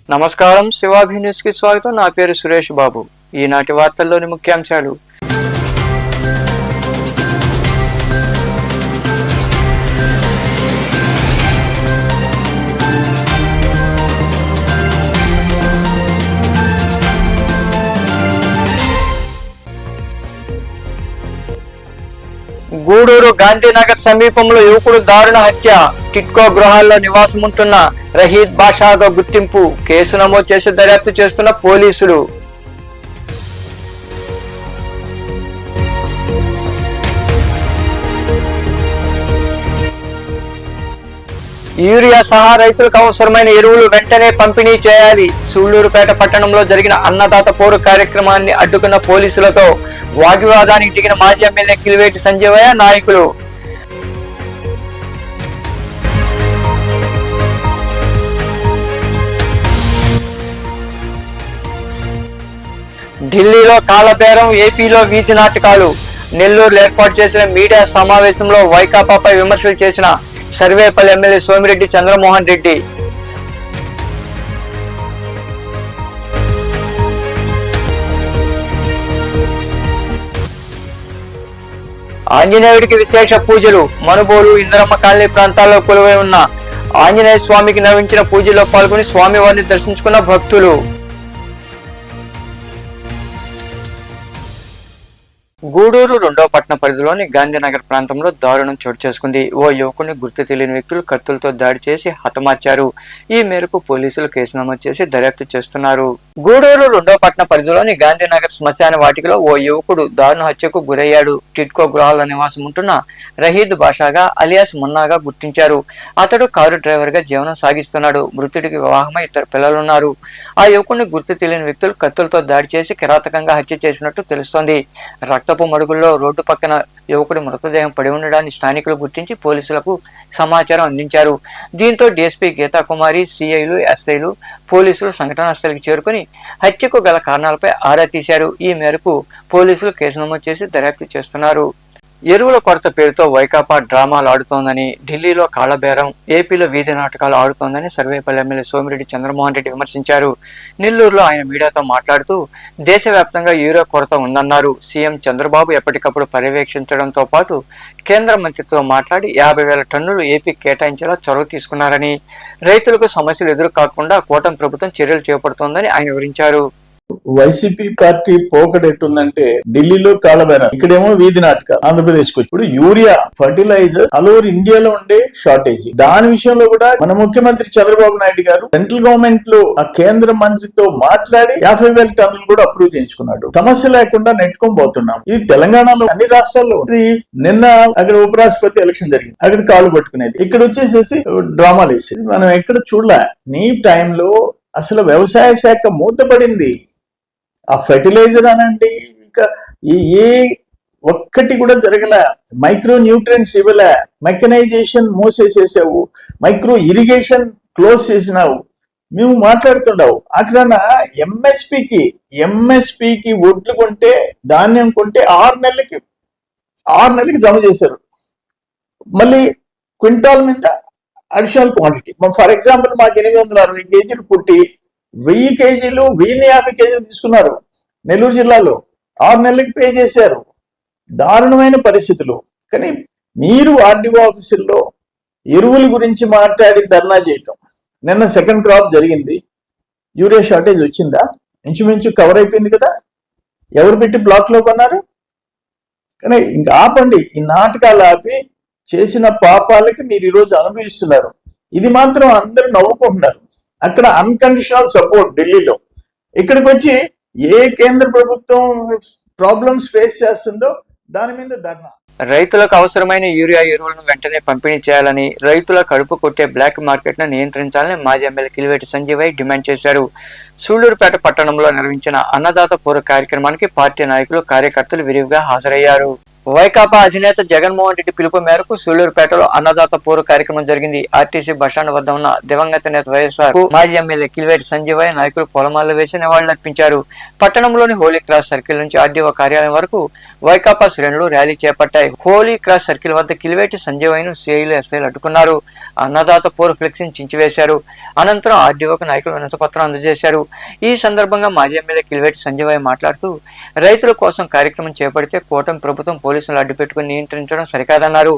నమస్కారం, శివాభి న్యూస్ కి స్వాగతం. నా పేరు సురేష్ బాబు. ఈనాటి వార్తల్లోని ముఖ్యాంశాలు. గూడూరు గాంధీనగర్ సమీపంలో యువకుడు దారుణ హత్య. టిట్కో గృహాల్లో నివాసముంటున్న రహీద్ బాషాగా గుర్తింపు. కేసు నమోదు చేసి దర్యాప్తు చేస్తున్న పోలీసులు. యూరియా సహా రైతులకు అవసరమైన ఎరువులు వెంటనే పంపిణీ చేయాలి. సూళ్లూరుపేట పట్టణంలో జరిగిన అన్నదాత పోరు కార్యక్రమాన్ని అడ్డుకున్న పోలీసులతో వాగ్వివాదానికి దిగిన మాజీ ఎమ్మెల్యే కిలివేటి సంజీవయ్య నాయకులు. ఢిల్లీలో కాలబేరం, ఏపీలో వీధి నాటకాలు. నెల్లూరులో ఏర్పాటు చేసిన మీడియా సమావేశంలో వైకాపాపై విమర్శలు చేసిన సర్వేపల్లి ఎమ్మెల్యే సోమిరెడ్డి చంద్రమోహన్ రెడ్డి. ఆంజనేయుడికి విశేష పూజలు. మనుబోలు, ఇంద్రమ్మ కాలనీ ప్రాంతాల్లో కొలువై ఉన్న ఆంజనేయ స్వామికి నిర్వహించిన పూజల్లో పాల్గొని స్వామివారిని దర్శించుకున్న భక్తులు. గూడూరు రెండో పట్టణ పరిధిలోని గాంధీనగర్ ప్రాంతంలో దారుణం చోటు చేసుకుంది. ఓ యువకుని గుర్తు తెలియని వ్యక్తులు కత్తులతో దాడి చేసి హతమార్చారు. ఈ మేరకు పోలీసులు కేసు నమోదు చేసి దర్యాప్తు చేస్తున్నారు. గూడూరు రెండో పట్టణ పరిధిలోని గాంధీనగర్ శ్మశాన వాటికలో ఓ యువకుడు దారుణ హత్యకు గురయ్యాడు. టిట్కో గృహాల నివాసం ఉంటున్న రహీద్ బాషాగా అలియాస్ మున్నాగా గుర్తించారు. అతడు కారు డ్రైవర్ గా జీవనం సాగిస్తున్నాడు. మృతుడికి వివాహమై 2 పిల్లలున్నారు. ఆ యువకుని గుర్తు తెలియని వ్యక్తులు కత్తులతో దాడి చేసి కిరాతకంగా హత్య చేసినట్టు తెలుస్తోంది. రక్తపు మడుగుల్లో రోడ్డు పక్కన యువకుడి మృతదేహం పడి ఉండడాన్ని స్థానికులు గుర్తించి పోలీసులకు సమాచారం అందించారు. దీంతో డీఎస్పీ గీతాకుమారి, సిఐలు, ఎస్ఐలు, పోలీసులు సంఘటనా స్థలికి చేరుకుని హత్యకు గల కారణాలపై ఆరా తీశారు. ఈ మేరకు పోలీసులు కేసు నమోదు చేసి దర్యాప్తు చేస్తున్నారు. ఎరువుల కొరత పేరుతో వైకాపా డ్రామాలు ఆడుతోందని, ఢిల్లీలో కాళ్లబేరం, ఏపీలో వీధి నాటకాలు ఆడుతోందని సర్వేపల్లి ఎమ్మెల్యే సోమిరెడ్డి చంద్రమోహన్ రెడ్డి విమర్శించారు. నెల్లూరులో ఆయన మీడియాతో మాట్లాడుతూ దేశవ్యాప్తంగా యూరియా కొరత ఉందన్నారు. సీఎం చంద్రబాబు ఎప్పటికప్పుడు పర్యవేక్షించడంతో పాటు కేంద్ర మంత్రితో మాట్లాడి 50,000 టన్నులు ఏపీకి కేటాయించేలా చొరవ తీసుకున్నారని, రైతులకు సమస్యలు ఎదురు కాకుండా కూటమి ప్రభుత్వం చర్యలు చేపడుతోందని ఆయన వివరించారు. వైసీపీ పార్టీ పోకడ ఎట్టుందంటే ఢిల్లీలో కాలబేరం, ఇక్కడేమో వీధి నాటక. ఆంధ్రప్రదేశ్ కు ఇప్పుడు యూరియా ఫర్టిలైజర్ ఆల్ ఓవర్ ఇండియాలో ఉండే షార్టేజ్. దాని విషయంలో కూడా మన ముఖ్యమంత్రి చంద్రబాబు నాయుడు గారు సెంట్రల్ గవర్నమెంట్ లో ఆ కేంద్ర మంత్రితో మాట్లాడి 50,000 టన్నులు కూడా అప్రూవ్ చేయించుకున్నాడు. సమస్య లేకుండా నెట్టుకొని పోతున్నాం. ఇది తెలంగాణలో అన్ని రాష్ట్రాల్లో. ఇది నిన్న అక్కడ ఉపరాష్ట్రపతి ఎలక్షన్ జరిగింది, అక్కడ కాలు పట్టుకునేది. ఇక్కడ వచ్చేసేసి డ్రామాలు వేసేది మనం ఎక్కడ చూడలే. నీ టైంలో అసలు వ్యవసాయ శాఖ మూతపడింది. ఆ ఫెర్టిలైజర్ అనండి, ఇంకా ఏ ఒక్కటి కూడా జరగలే. మైక్రో న్యూట్రియంట్స్ ఇవ్వలే, మెకనైజేషన్ మూసేసేసావు, మైక్రో ఇరిగేషన్ క్లోజ్ చేసినావు. మేము మాట్లాడుతుండవు అక్కడ ఎంఎస్పికి ఒడ్లు కొంటే, ధాన్యం కొంటే 6 నెలలకి జమ చేశారు. మళ్ళీ క్వింటాల్ మీద అడిషనల్ క్వాంటిటీ. ఫర్ ఎగ్జాంపుల్ మాకు 860 కేజీలు పుట్టి 1000 కేజీలు 1050 కేజీలు తీసుకున్నారు. నెల్లూరు జిల్లాలో 6 నెలలకి పే చేశారు. దారుణమైన పరిస్థితులు. కానీ మీరు ఆర్డీఓ ఆఫీసుల్లో ఎరువుల గురించి మాట్లాడి ధర్నా చేయటం. నిన్న సెకండ్ క్రాప్ జరిగింది, యూరియా షార్టేజ్ వచ్చిందా? ఇంచుమించు కవర్ అయిపోయింది కదా. ఎవరు పెట్టి బ్లాక్ లో కొన్నారు? కానీ ఇంకా ఆపండి. ఈ నాటకాలు ఆపి చేసిన పాపాలకి మీరు ఈరోజు అనుభవిస్తున్నారు. ఇది మాత్రం అందరూ నవ్వుకుంటున్నారు. అక్కడ అన్కండిషనల్ సపోర్ట్ ఢిల్లీలో. ఇక్కడికి వచ్చి ఏ కేంద్ర ప్రభుత్వం ప్రాబ్లమ్స్ ఫేస్ చేస్తుందో దాని మీద ధర్నా. రైతులకు అవసరమైన యూరియా ఎరువులను వెంటనే పంపిణీ చేయాలని, రైతుల కడుపు కొట్టే బ్లాక్ మార్కెట్ ను నియంత్రించాలని మాజీ ఎమ్మెల్యే కిలివేటి సంజీవయ్య డిమాండ్ చేశారు. సూళ్లూరుపేట పట్టణంలో నిర్వహించిన అన్నదాత పోరు కార్యక్రమానికి పార్టీ నాయకులు, కార్యకర్తలు విరివిగా హాజరయ్యారు. వైకాపా అధినేత జగన్మోహన్ రెడ్డి పిలుపు మేరకు సూళ్లూరుపేటలో అన్నదాత పోరు కార్యక్రమం జరిగింది. ఆర్టీసీ బస్టాండ్ వద్ద ఉన్న దివంగత నేత వైఎస్ఆర్ మాజీ ఎమ్మెల్యే కిల్వేటి సంజీవయ్య నాయకులు పొలమాలలు వేసి నివాళులర్పించారు. పట్టణంలోని హోలీ క్రాస్ సర్కిల్ నుంచి ఆర్డీఓ కార్యాలయం వరకు వైకాపా శ్రేణులు ర్యాలీ చేపట్టాయి. హోలీ క్రాస్ సర్కిల్ వద్ద కిల్వేటి సంజీవయ్యను సిఐలు ఎస్ఐలు అడ్డుకున్నారు. అన్నదాత పోరు ఫ్లెక్సీని చించివేశారు. అనంతరం ఆర్డీఓకు నాయకులు వినతిపత్రం అందజేశారు. ఈ సందర్భంగా మాజీ ఎమ్మెల్యే కిల్వేటి సంజీవయ్య మాట్లాడుతూ రైతుల కోసం కార్యక్రమం చేపడితే కూటమి ప్రభుత్వం పోలీసులు అడ్డుపెట్టుకుని నియంత్రించడం సరికాదన్నారు.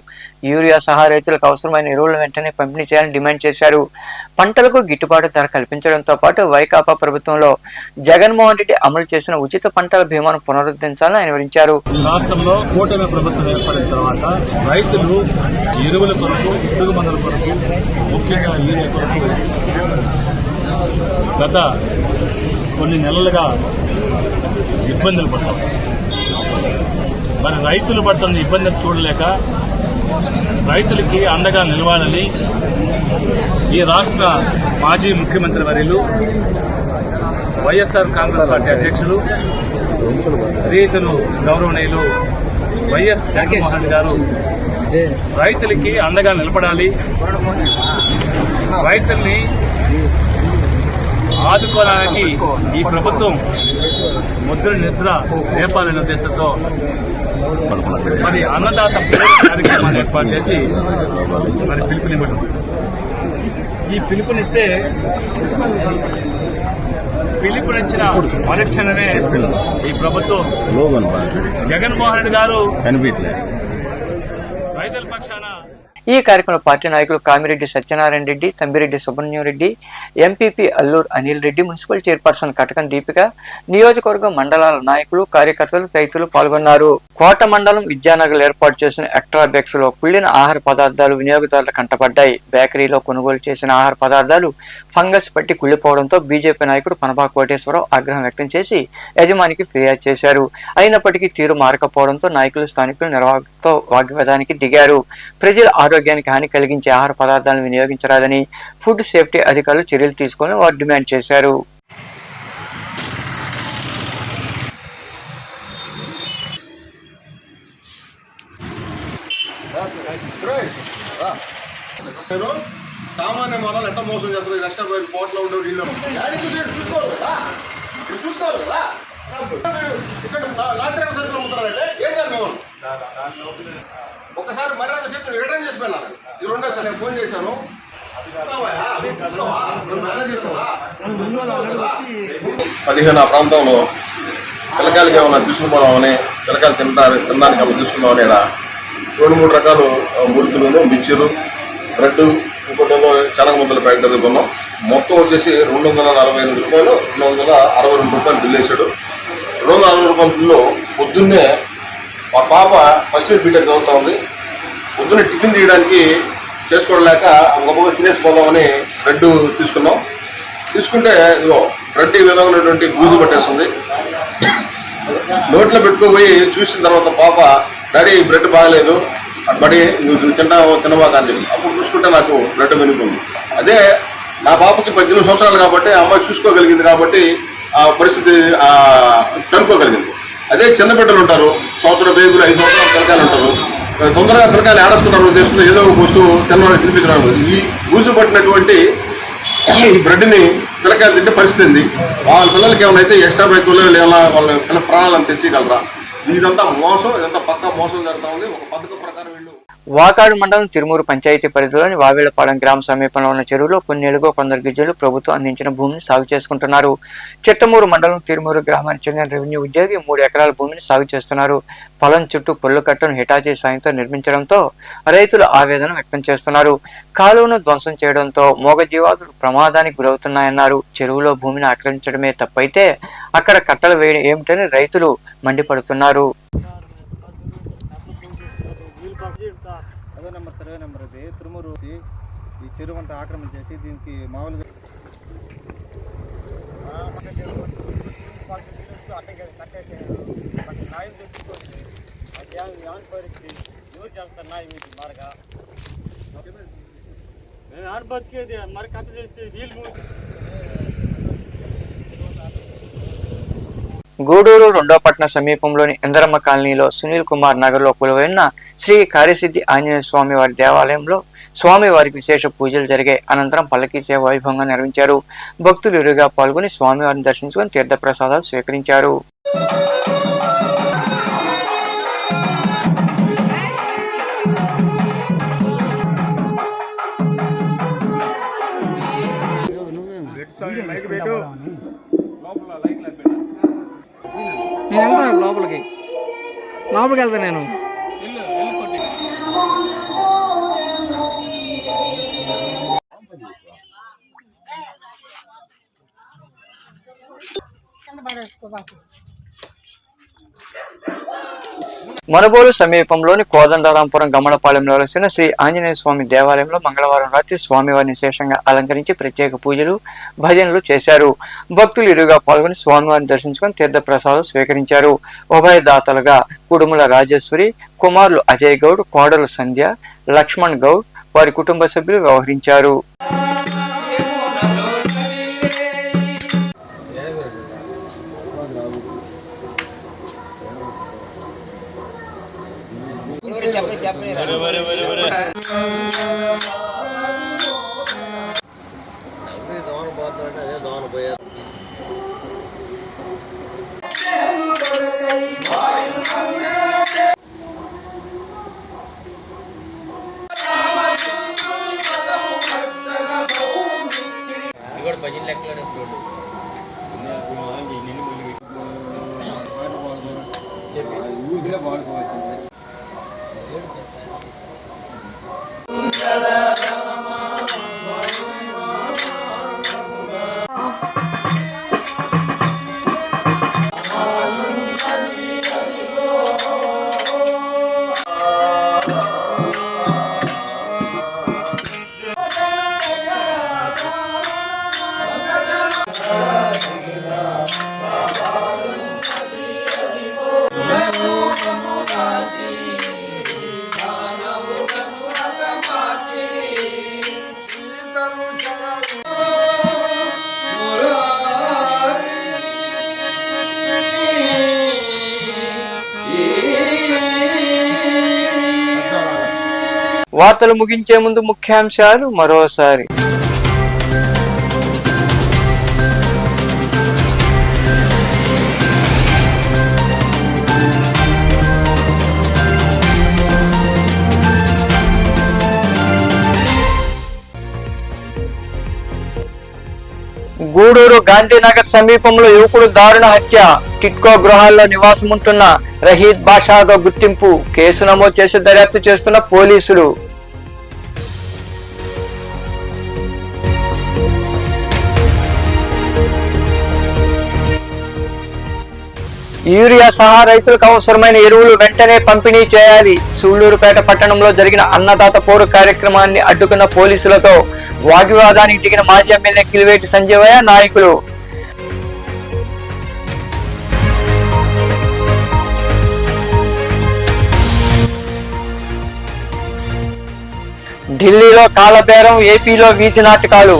యూరియా సహా రైతులకు అవసరమైన ఎరువులను వెంటనే పంపిణీ చేయాలని డిమాండ్ చేశారు. పంటలకు గిట్టుబాటు ధర కల్పించడంతో పాటు వైకాపా ప్రభుత్వంలో జగన్మోహన్ రెడ్డి అమలు చేసిన ఉచిత పంటల బీమాను పునరుద్ధరించాలని ఆయన వివరించారు. రాష్ట్రంలో కూటమి ప్రభుత్వం ఏర్పడిన తర్వాత రైతులు ఎరువుల కొరకు, పురుగు మందుల కొరకు, ముఖ్యంగా యూరియా కొరకు గత కొన్ని నెలలుగా ఇబ్బందులు పడతాం. మరి రైతులు పడుతున్న ఇబ్బందులు చూడలేక రైతులకి అండగా నిలవాలని ఈ రాష్ట్ర మాజీ ముఖ్యమంత్రి వర్యులు వైఎస్ఆర్ కాంగ్రెస్ పార్టీ అధ్యక్షులు శ్రీయుతులు గౌరవనీయులు వైఎస్ జగన్మోహన్ గారు రైతులకి అండగా నిలబడాలి, రైతుల్ని ఆదుకోవడానికి ఈ ప్రభుత్వం ముద్ర నిద్ర లేపాలనే ఉద్దేశంతో మరి అన్నదాత కార్యక్రమాన్ని ఏర్పాటు చేసి మరి పిలుపునివ్వడం. ఈ పిలుపునిస్తే పిలుపునిచ్చిన మరుక్షణమే ఈ ప్రభుత్వం జగన్మోహన్ రెడ్డి గారు రైతుల పక్షాన. ఈ కార్యక్రమంలో పార్టీ నాయకులు Kamireddy Satyanarayana Reddy, Thambireddy Subrahmanyam Reddy, MPP Alluru Anil Reddy, municipal chairperson Katakam Deepika, నియోజకవర్గ మండలాల నాయకులు, కార్యకర్తలు తదితరులు పాల్గొన్నారు. కోట మండలం విద్యానగర్ ఏర్పాటు చేసిన ఎక్ట్రాబెక్స్ లో కుళ్ళిన ఆహార పదార్థాలు వినియోగదారుల కంటపడ్డాయి. బేకరీలో కొనుగోలు చేసిన ఆహార పదార్థాలు ఫంగస్ పట్టి కుళ్లిపోవడంతో బీజేపీ నాయకుడు పనబాక కోటేశ్వరరావు ఆగ్రహం వ్యక్తం చేసి యజమానికి ఫిర్యాదు చేశారు. అయినప్పటికీ తీరు మారకపోవడంతో నాయకులు స్థానికులు నిర్వాహకులతో వాగ్వాదానికి దిగారు. ప్రజల ఆరోగ్యానికి హాని కలిగించే ఆహార పదార్థాలను వినియోగించరాదని ఫుడ్ సేఫ్టీ అధికారులు చర్యలు తీసుకొని వారు డిమాండ్ చేశారు. సామాన్య మనల్ని ఎట్లా మోసం చేస్తారు? 1,00,000 కోట్ల ఉండే వీళ్ళు చూసుకోవాలి ఇక్కడ లాస్ట్ ఉంటారంటే ఏం చేయాలి? మేము ఒకసారి మర్యాద చెప్పి రిటర్న్ చేసిపోయినాను. ఇది రెండోసారి నేను ఫోన్ చేశాను. ఆ ప్రాంతంలో పిల్లకాయలకి ఏమన్నా తీసుకుపోదామని, పిల్లకాయలు తినడానికి ఏమన్నా తీసుకుందామని ఇక్కడ 2-3 రకాలు మురుకులు, మిక్చరు, బ్రెడ్, ఇంకోటి ఏదో శనగ ముద్దల ప్యాకెట్ ఎదుర్కొన్నాం. మొత్తం వచ్చేసి 248 రూపాయలు, 262 రూపాయలు బిల్లు వేసాడు. 260 రూపాయల బిల్లు పొద్దున్నే మా పాప ఫస్ట్ ఇయర్ బీటెక్ చదువుతా ఉంది. పొద్దున్నే టిఫిన్ చేయడానికి చేసుకోవలేక గొప్పగా తినేసిపోదామని బ్రెడ్ తీసుకున్నాం. తీసుకుంటే ఇదిగో బ్రెడ్ ఈ విధంగా ఉన్నటువంటి బూజు పట్టేస్తుంది. నోట్లో పెట్టుకోపోయి చూసిన తర్వాత పాప, డాడీ బ్రెడ్ బాగలేదు, బడి నువ్వు తినబాక అని చెప్పి. అప్పుడు చూసుకుంటే నాకు బ్రెడ్ వెనుకుంది. అదే నా పాపకి 18 సంవత్సరాలు కాబట్టి అమ్మాయి చూసుకోగలిగింది కాబట్టి ఆ పరిస్థితి కనుక్కోగలిగింది. అదే చిన్న బిడ్డలు ఉంటారు, సంవత్సరం బేబీలు, 5 సంవత్సరాల పిల్లకాయలు ఉంటారు, తొందరగా పిల్లకాయలు ఏడుస్తున్నారు ఉద్దేశంతో ఏదో ఒక వస్తువు తినిపించడం. ఈ బూజు పట్టినటువంటి ఈ బ్రెడ్ని పిల్లకాయలు తింటే పరిస్థితి ఉంది. వాళ్ళ పిల్లలకి ఏమైనా అయితే ఎక్స్ట్రా బైకులు ఏమైనా వాళ్ళ పిల్లల ప్రాణాలను తెచ్చిగలరా? ఇదంతా మోసం, ఇదంతా పక్కా మోసం జరుగుతూ ఉంది. ఒక పథకం ప్రకారం వీళ్ళు వాకాడు మండలం తిరుమూరు పంచాయతీ పరిధిలోని వావేలపాలెం గ్రామ సమీపంలో ఉన్న చెరువులో కొన్నేళ్లుగా కొందరు గిరిజనులు ప్రభుత్వం అందించిన భూమిని సాగు చేసుకుంటున్నారు. చిట్టమూరు మండలం తిరుమూరు గ్రామానికి చెందిన రెవెన్యూ ఉద్యోగి 3 ఎకరాల భూమిని సాగు చేస్తున్నారు. పొలం చుట్టూ పొల్లు కట్టను హిటాచీ సాయంతో నిర్మించడంతో రైతులు ఆవేదన వ్యక్తం చేస్తున్నారు. కాలువను ధ్వంసం చేయడంతో మూగజీవాదులు ప్రమాదానికి గురవుతున్నాయన్నారు. చెరువులో భూమిని ఆక్రమించడమే తప్పైతే అక్కడ కట్టలు వేయడం ఏమిటని రైతులు మండిపడుతున్నారు. సర్వే నెంబర్ ఇది తిరుమూరు ఈ చెరువు అంతా ఆక్రమించేసి దీనికి మామూలుగా న్యాయం చేసుకోండి. ఎవరు చేస్తారు న్యాయం? ఇది మరగా మేము ఆడ బతికేది మరి కట్ట చేసి వీళ్ళు గూడూరు రెండో పట్టణ సమీపంలోని ఇందరమ్మ కాలనీలో సునీల్ కుమార్ నగర్లో కొలువైన శ్రీ కార్యసిద్ధి ఆంజనేయ స్వామి వారి దేవాలయంలో స్వామివారికి విశేష పూజలు జరిగాయి. అనంతరం పల్లకీ సేవ వైభవంగా నిర్వహించారు. భక్తులు ఇరుగా పాల్గొని స్వామివారిని దర్శించుకొని తీర్థప్రసాదాలు స్వీకరించారు. నేను వెళ్తాను లోపలికి వెళ్తాను నేను. మనుబోలు సమీపంలోని కోదండరాంపురం గమలపాలెంలో వెలసిన శ్రీ ఆంజనేయ స్వామి దేవాలయంలో మంగళవారం రాత్రి స్వామివారిని విశేషంగా అలంకరించి ప్రత్యేక పూజలు భజనలు చేశారు. భక్తులు ఇరుగా పాల్గొని స్వామివారిని దర్శించుకొని తీర్థప్రసాదాలు స్వీకరించారు. ఉభయదాతలుగా కుడుముల రాజేశ్వరి, కుమారులు అజయ్ గౌడ్, కోడలు సంధ్య, లక్ష్మణ్ గౌడ్ వారి కుటుంబ సభ్యులు వ్యవహరించారు. వార్తలు ముగించే ముందు ముఖ్యాంశాలు మరోసారి. గూడూరు గాంధీనగర్ సమీపంలో యువకుడు దారుణ హత్య. టిట్కో గృహాల్లో నివాసముంటున్న రహీద్ బాషాగా గుర్తింపు. కేసు నమోదు చేసి దర్యాప్తు చేస్తున్న పోలీసులు. యూరియా సహా రైతులకు అవసరమైన ఎరువులు వెంటనే పంపిణీ చేయాలి. సూళ్లూరుపేట పట్టణంలో జరిగిన అన్నదాత పోరు కార్యక్రమాన్ని అడ్డుకున్న పోలీసులతో వాగ్వివాదానికి దిగిన మాజీ ఎమ్మెల్యే కిలివేటి సంజీవయ్య నాయకులు. ఢిల్లీలో కాలబేరం, ఏపీలో వీధి నాటకాలు.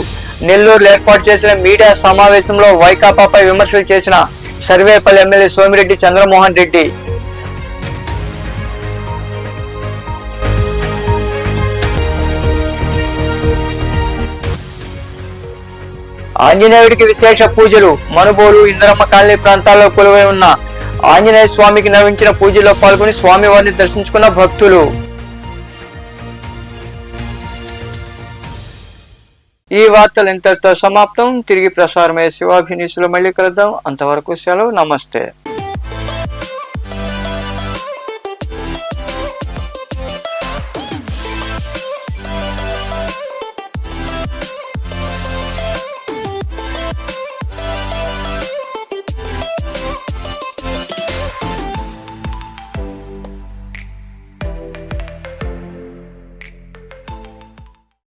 నెల్లూరులో ఏర్పాటు చేసిన మీడియా సమావేశంలో వైకాపాపై విమర్శలు చేసిన సర్వేపల్లి ఎమ్మెల్యే సోమిరెడ్డి చంద్రమోహన్ రెడ్డి. ఆంజనేయుడికి విశేష పూజలు. మనుబోలు, ఇందరమ్మ కాలనీ ప్రాంతాల్లో కొలువై ఉన్న ఆంజనేయ స్వామికి నిర్వహించిన పూజల్లో పాల్గొని స్వామివారిని దర్శించుకున్న భక్తులు. ఈ వార్తలు ఇంతటితో సమాప్తం. తిరిగి ప్రసారమయ్యే శివాభినీసులు మళ్ళీ కలుద్దాం. అంతవరకు సెలవు. నమస్తే.